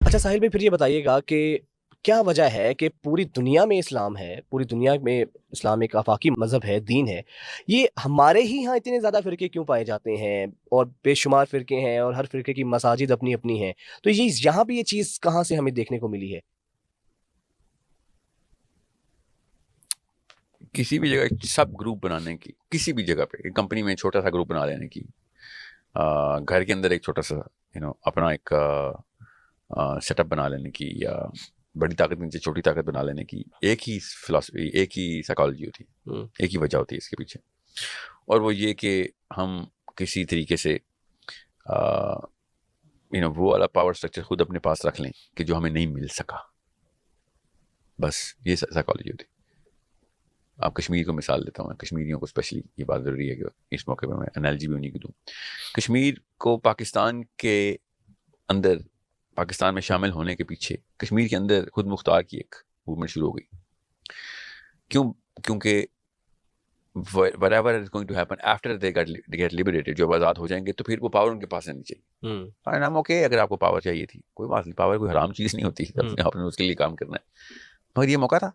اچھا ساحل بھائی، پھر یہ بتائیے گا کہ کیا وجہ ہے کہ پوری دنیا میں اسلام ہے، پوری دنیا میں اسلام ایک آفاقی مذہب ہے، دین ہے، یہ ہمارے ہی ہاں اتنے زیادہ فرقے کیوں پائے جاتے ہیں، اور بے شمار فرقے ہیں اور ہر فرقے کی مساجد اپنی اپنی ہیں، تو یہ یہاں بھی یہ چیز کہاں سے ہمیں دیکھنے کو ملی ہے؟ کسی بھی جگہ سب گروپ بنانے کی، کسی بھی جگہ پہ کمپنی میں چھوٹا سا گروپ بنا لینے کی، گھر کے اندر ایک چھوٹا سا اپنا ایک سیٹ اپ بنا لینے کی، یا بڑی طاقت نیچے چھوٹی طاقت بنا لینے کی، ایک ہی فلاسفی، ایک ہی سائیکالوجی ہوتی ہے، ایک ہی وجہ ہوتی ہے اس کے پیچھے، اور وہ یہ کہ ہم کسی طریقے سے وہ والا پاور اسٹرکچر خود اپنے پاس رکھ لیں کہ جو ہمیں نہیں مل سکا، بس یہ سائیکالوجی ہوتی ہے۔ آپ کشمیر کو مثال دیتا ہوں، کشمیریوں کو اسپیشلی یہ بات ضروری ہے کہ اس موقع پہ میں انالوجی بھی انہیں کی دوں۔ کشمیر کو پاکستان کے اندر، پاکستان میں شامل ہونے کے پیچھے کشمیر کے اندر خود مختار کی ایک موومنٹ شروع ہو گئی۔ کیونکہ whatever is going to happen after they get liberated، جو آزاد ہو جائیں گے تو پھر وہ پاور ان کے پاس رہنی چاہیے۔ نام اوکے، اگر آپ کو پاور چاہیے تھی کوئی بات نہیں، پاور کوئی حرام چیز نہیں ہوتی، آپ نے اس کے لیے کام کرنا ہے، مگر یہ موقع تھا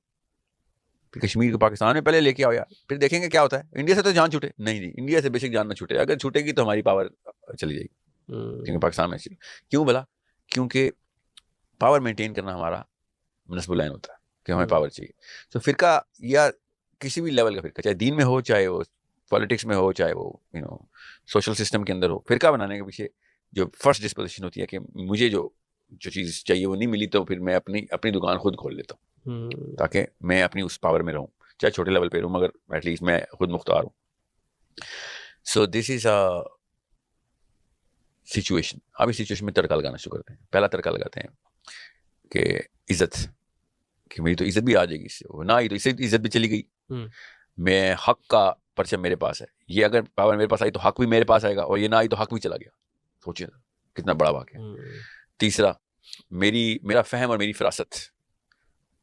پھر کشمیر کو پاکستان میں پہلے لے کے آؤ یار، پھر دیکھیں گے کیا ہوتا ہے۔ انڈیا سے تو جان چھوٹے نہیں جی، انڈیا سے بیشک جان نہ چھوٹے، اگر چھوٹے گی تو ہماری پاور چلی جائے گی، کیونکہ پاکستان میں کیوں بلا؟ کیونکہ پاور مینٹین کرنا ہمارا نصب العین ہوتا ہے کہ ہمیں پاور چاہیے۔ تو فرقہ یا کسی بھی لیول کا فرقہ، چاہے دین میں ہو، چاہے وہ پالیٹکس میں ہو، چاہے وہ سوشل سسٹم کے اندر ہو، فرقہ بنانے کے پیچھے جو فرسٹ ڈسپوزیشن ہوتی ہے کہ مجھے جو چیز چاہیے وہ نہیں ملی تو پھر میں اپنی دکان خود کھول لیتا ہوں تاکہ میں اپنی اس پاور میں رہوں، چاہے چھوٹے لیول پہ رہوں مگر ایٹ لیسٹ میں خود مختار ہوں۔ سو دس از اے سچویشن۔ اب اس سچویشن میں تڑکا لگانا شروع کرتے ہیں۔ پہلا تڑکا لگاتے ہیں کہ عزت، کہ میری تو عزت بھی آ جائے گی، اس سے نہ آئی تو اس سے عزت بھی چلی گئی، میں حق کا پرچم میرے پاس ہے، یہ اگر پاور میرے پاس آئی تو حق بھی میرے پاس آئے گا، اور یہ نہ آئی تو حق بھی چلا گیا۔ سوچیں کتنا بڑا واقعہ۔ تیسرا، میرا فہم اور میری فراست،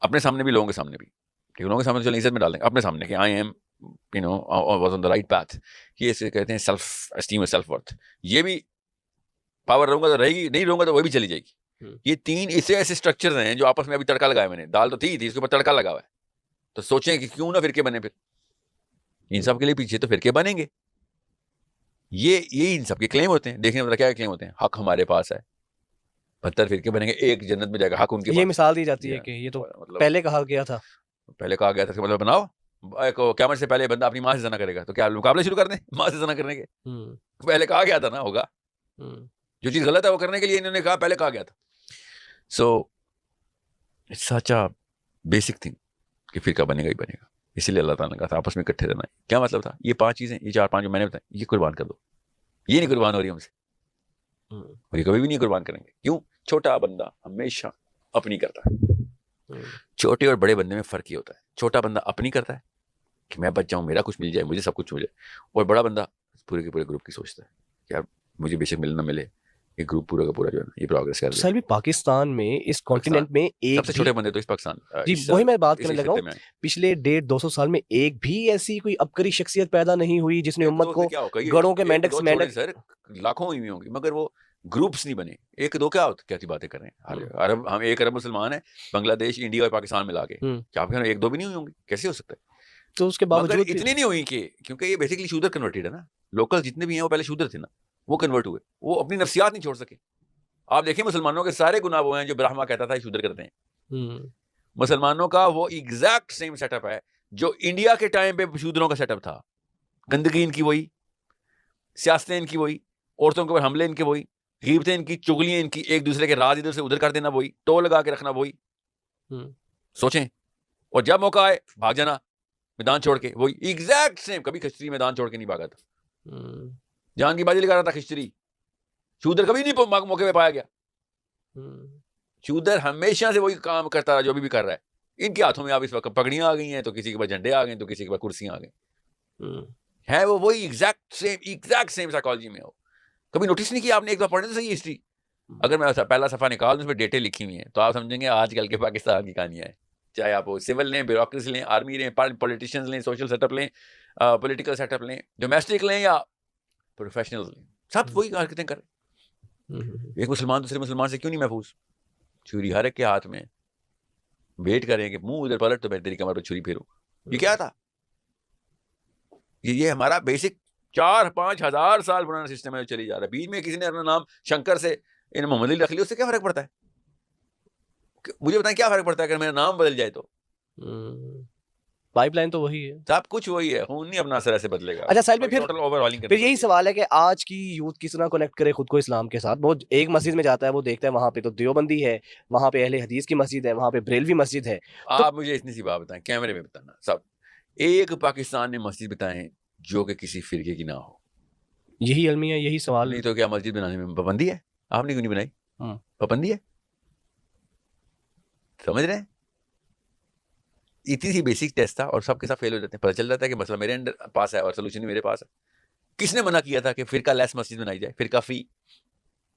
اپنے سامنے بھی لوگوں کے سامنے بھی، لوگوں کے سامنے چلیں عزت میں ڈال دیں، اپنے سامنے کہ I am was on the right path, یہ اسے کہتے ہیں سیلف اسٹیم اور سیلف ورتھ۔ یہ بھی پاور رہوں گا تو رہے گی، نہیں رہوں گا تو وہ بھی چلی جائے گی۔ یہ تین ایسے اسٹرکچر ہیں جو آپس میں ابھی تڑکا لگائے، میں نے دال تو تھی اس کے اوپر تڑکا لگا ہوا ہے، تو سوچیں کہ کیوں نہ فرقے بنے، پھر ان سب کے لیے پیچھے تو فرقے بنیں گے۔ یہ ان سب کے کلیم ہوتے ہیں، دیکھنے میں کیا کلیم ہوتے ہیں، حق ہمارے پاس ہے، 72 فرقے بنیں گے، ایک جنت میں جائے گا، حق ان کے پاس۔ یہ مثال دی جاتی ہے کہ یہ تو پہلے کہا گیا تھا، پہلے کہا گیا تھا کہ مطلب بناؤ قیامت سے پہلے بندہ اپنی ماں سے زنا کرے گا، تو کیا مقابلے شروع کر دیں ماں سے زنا کرنے کے؟ پہلے کہا گیا تھا نا ہوگا، جو چیز غلط ہے وہ کرنے کے لیے انہوں نے کہا، پہلے کہا گیا تھا۔ So it's such a basic thing کہ فرقہ بنے گا ہی بنے گا، اسی لیے اللہ تعالیٰ نے کہا تھا آپس میں اکٹھے رہنا ہے۔ کیا مطلب تھا؟ یہ 5 چیزیں، یہ 4-5 جو میں نے بتائی، یہ قربان کر دو، یہ نہیں قربان ہو رہی ہم سے، اور یہ کبھی بھی نہیں قربان کریں گے۔ کیوں؟ چھوٹا بندہ ہمیشہ اپنی کرتا ہے۔ چھوٹے اور بڑے بندے میں فرق یہ ہوتا ہے، چھوٹا بندہ اپنی کرتا ہے کہ میں بچ جاؤں، میرا کچھ مل جائے، مجھے سب کچھ مل جائے، اور بڑا بندہ پورے کے پورے گروپ کی سوچتا ہے کہ یار مجھے بے شک ملے نہ ملے، یہ گروپ پورا کا پورا جو ہے نا یہ پروگریس کر سر بھی پاکستان میں اس کانٹیننٹ میں ایک سب سے چھوٹے بندے تو اس پاکستان، جی وہی میں بات کرنے لگا ہوں، پچھلے 150-200 سال میں ایک بھی ایسی کوئی عبقری شخصیت پیدا نہیں ہوئی جس نے امت کو گڑوں کے مینڈک سر لاکھوں ہوئی ہوں گی، مگر وہ گروپس نہیں بنے۔ ایک دو کیا باتیں کر رہے ہیں، عرب، ہم 1 ارب مسلمان ہیں، بنگلہ دیش، انڈیا اور پاکستان ملا کے، کیا آپ 1-2 بھی نہیں ہوئی ہوں گی؟ کیسے ہو سکتا ہے؟ تو اس کے باوجود اتنی نہیں ہوئی کہ کیونکہ یہ بیسکلی شودر کنورٹیڈ ہے نا، لوکل جتنے بھی ہیں وہ پہلے شودر تھے نا، وہ کنورٹ ہوئے، وہ اپنی نفسیات نہیں چھوڑ سکے۔ آپ دیکھیں مسلمانوں کے سارے گناہ وہ ہیں جو برہما کہتا تھا شودر کرتے ہیں، مسلمانوں کا وہ ایگزیکٹ سیم سیٹ اپ ہے جو انڈیا کے ٹائم پہ شودروں کا سیٹ اپ تھا۔ گندگی ان کی وہی، سیاستیں ان کی وہی، عورتوں کے اوپر حملے ان کے وہی، غیبتیں ان کی، چغلیاں ان کی، ایک دوسرے کے راز ادھر سے ادھر کر دینا وہی، ٹول لگا کے رکھنا وہی۔ سوچیں، اور جب موقع آئے بھاگ جانا میدان چھوڑ کے، وہی ایگزیکٹ سیم۔ کبھی کھچڑی میدان چھوڑ کے نہیں بھاگا تھا، جان کی بازی لگا رہا تھا کھچڑی۔ شودر کبھی نہیں موقع پہ پایا گیا، شودر ہمیشہ سے وہی کام کرتا رہا جو ابھی بھی کر رہا ہے۔ ان کے ہاتھوں میں اب اس وقت پگڑیاں آ گئی ہیں، تو کسی کے پاس جھنڈے آ گئے، تو کسی کے پاس کرسیاں آ گئی ہے، وہ وہی ایگزیکٹ سیم سائیکالوجی میں ہو۔ کبھی نوٹس نہیں کیا آپ نے؟ ایک بار پڑھنے تو صحیح ہسٹری، اگر میں پہلا صفحہ نکال دوں اس پہ ڈیٹیں لکھی ہوئی ہیں تو آپ سمجھیں گے آج کل کے پاکستان کی کہانیاں ہیں، چاہے آپ سول لیں، بیوروکریسی لیں، آرمی لیں، پولیٹیشینز لیں، سوشل سیٹ اپ لیں، پولیٹیکل سیٹ اپ لیں، ڈومیسٹک لیں یا پروفیشنل لیں، سب وہی حرکتیں کر رہے ہیں۔ ایک مسلمان دوسرے مسلمان سے کیوں نہیں محفوظ؟ چھری ہر ایک کے ہاتھ میں, ویٹ کریں کہ منہ ادھر پلٹ تو میں تیری کمر پہ چھری پھیروں. یہ کیا تھا؟ یہ ہمارا بیسک 4-5 ہزار سال پرانا سسٹم ہے جو چلی جا رہا ہے. بیچ میں کسی نے اپنا نام شنکر سے محمد علی رکھ لیا, اس سے کیا فرق پڑتا ہے؟ مجھے بتائیں کیا فرق پڑتا ہے اگر میرا نام بدل جائے تو؟ پائپ لائن تو وہی ہے, سب کچھ وہی ہے, خون نہیں اپنا اثر ایسے بدلے گا. اچھا ساحل پھر یہی سوال ہے کہ آج کی یوتھ کس طرح کنیکٹ کرے خود کو اسلام کے ساتھ. وہ ایک مسجد میں جاتا ہے, وہ دیکھتا ہے وہاں پہ تو دیوبندی ہے, وہاں پہ اہل حدیث کی مسجد ہے, وہاں پہ بریلوی مسجد ہے. آپ مجھے اتنی سی بات بتائیں, کیمرے میں بتانا سب, ایک پاکستان میں مسجد بتائیں جو کہ کسی فرقے کی نہ ہو. یہی المیہ, یہی سوال. نہیں تو کیا مسجد بنانے میں پابندی ہے؟ آپ نے کیوں نہیں بنائی؟ پابندی ہے, سمجھ رہے ہیں؟ اتنی سی بیسک ٹیسٹ تھا اور سب کے ساتھ فیل ہو جاتے ہیں. پتہ چل جاتا ہے کہ مسئلہ میرے انڈر پاس ہے اور سولوشن میرے پاس ہے. کس نے منع کیا تھا کہ فرقہ لیس مسجد بنائی جائے, فرقہ فری؟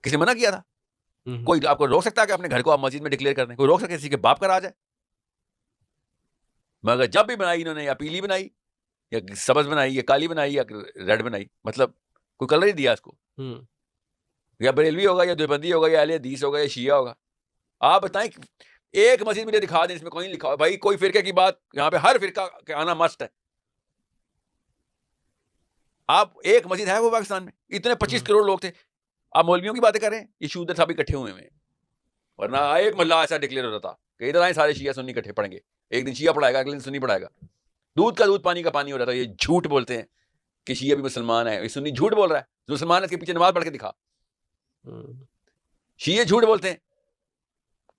کس نے منع کیا تھا؟ کوئی آپ کو روک سکتا ہے کہ اپنے گھر کو آپ مسجد میں ڈکلیئر کر دیں؟ کوئی روک سکتا ہے کسی کے باپ کا راج ہے؟ مگر جب بھی بنائی انہوں نے, یا پیلی بنائی یا سبز بنائی یا کالی بنائی یا ریڈ بنائی, مطلب کوئی کلر ہی دیا اس کو. یا بریلوی ہوگا یا دیوبندی ہوگا یا اہل حدیث ہوگا یا شیعہ ہوگا. آپ بتائیں ایک مسجد مجھے دکھا دیں اس میں کوئی نہیں لکھا ہو بھائی کوئی فرقے کی بات, یہاں پہ ہر فرقہ کے آنا مسٹ ہے. آپ ایک مسجد ہے وہ پاکستان میں, اتنے 25 کروڑ لوگ تھے, آپ مولویوں کی باتیں کر رہے ہیں, یہ شودر سب اکٹھے ہوئے ہیں. ورنہ ایک محلہ ایسا ڈکلیئر ہوتا تھا کہ ادھر آئیں سارے شیعہ سنی اکٹھے پڑھیں گے, ایک دن شیعہ پڑھائے گا, اگلے دن سنی پڑھائے گا. دودھ کا دودھ پانی کا پانی ہو رہا تھا. یہ جھوٹ بولتے ہیں کہ شیعہ بھی مسلمان ہے, یہ سنی جھوٹ بول رہا ہے. جو مسلمان ہے اس کے پیچھے نماز پڑھ کے دکھا. شیعہ جھوٹ بولتے ہیں,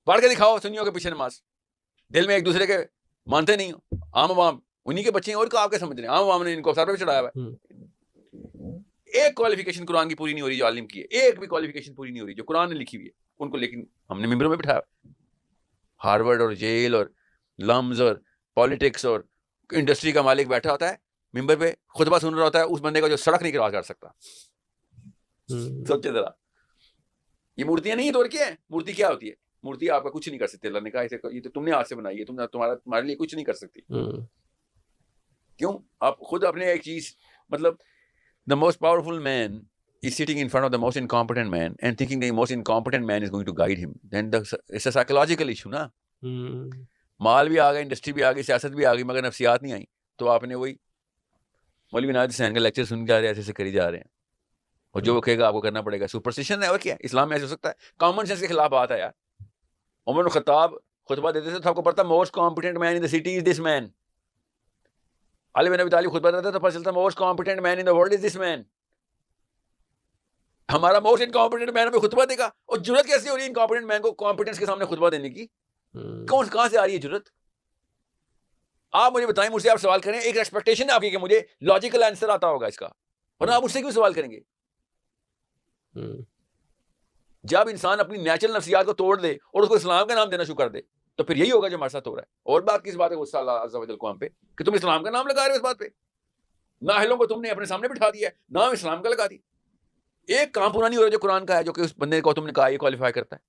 پڑھ کے دکھاؤ سنیوں کے پیچھے نماز. دل میں ایک دوسرے کے مانتے نہیں ہو, عام عوام انہی کے بچے ہیں, اور کو آپ کے سمجھ رہے ہیں, عام عوام نے ان کو سر پہ چڑھایا ہوا ہے. ایک کوالیفیکیشن قرآن کی پوری نہیں ہو رہی جو عالم کی ہے, ایک بھی کوالیفیکیشن پوری نہیں ہو رہی جو قرآن نے لکھی ہوئی ہے ان کو, لیکن ہم نے ممبروں میں بٹھایا. ہارورڈ اور جیل اور لمز اور پالیٹکس اور انڈسٹری کا مالک بیٹھا ہوتا ہے ممبر پہ, خطبہ سن رہا ہوتا ہے اس بندے کا جو سڑک نہیں کراس کر سکتا. سوچے ذرا, یہ مورتیاں نہیں توڑ کے ہیں. مورتی کیا ہوتی ہے؟ مورتی آپ کا کچھ نہیں کر سکتے. اللہ نے کہا اسے یہ تو تم نے ہاتھ سے بنائی ہے, تمہارے لیے کچھ نہیں کر سکتی. کیوں؟ آپ خود اپنے ایک چیز, مطلب the most powerful man is sitting in front of the most incompetent man and thinking the most incompetent man is going to guide him. Then it's a psychological issue نا. مال بھی آ گیا, انڈسٹری بھی آ گئی, سیاست بھی آ گئی, مگر نفسیات نہیں آئی. تو آپ نے وہی مولوی ناظر حسین کا لیکچر سن کے آ رہے ہیں, ایسے کری جا رہے ہیں, اور جو وہ کہے گا آپ کو کرنا پڑے گا. سپرسٹیشن ہے اور کیا, اسلام میں ایسے ہو سکتا ہے؟ کامن سینس کے خلاف بات ہے یار. عمر بن خطاب خطبہ دیتے تھے تو آپ کو پڑھتا most competent man in the city is this man. Ali bin Abi Talib خطبہ دیتے تو پتہ چلتا most competent man in the world is this man. ہمارا موسٹ انکمپیٹنٹ مین ہمیں خطبہ دے گا, اور جرت کیسی ہو رہی ہے انکمپیٹنٹ مین کو کمپیٹنس کے سامنے خطبہ دینے کی؟ کہاں سے آ رہی ہے جرت؟ آپ مجھے بتائیں, مجھ سے آپ سوال کریں, ایک ایکسپیکٹیشن ہے آپ کی کہ مجھے لاجیکل آنسر آتا ہوگا اس کا, ورنہ آپ مجھ سے کیوں سوال کریں گے؟ جب انسان اپنی نیچرل نفسیات کو توڑ دے اور اس کو اسلام کا نام دینا شروع کر دے تو پھر یہی ہوگا جو ہمارے ساتھ ہو رہا ہے. اور بات کس بات ہے غصہ اللہ عز و جل کو ہم پہ کہ تم اسلام کا نام لگا رہے ہو اس بات پہ؟ نااہلوں کو تم نے اپنے سامنے بٹھا دیا ہے, نام اسلام کا لگا دی. ایک کام پورا نہیں ہو رہا جو قرآن کا ہے, جو کہ اس بندے کو تم نے کہا یہ کوالیفائی کرتا ہے.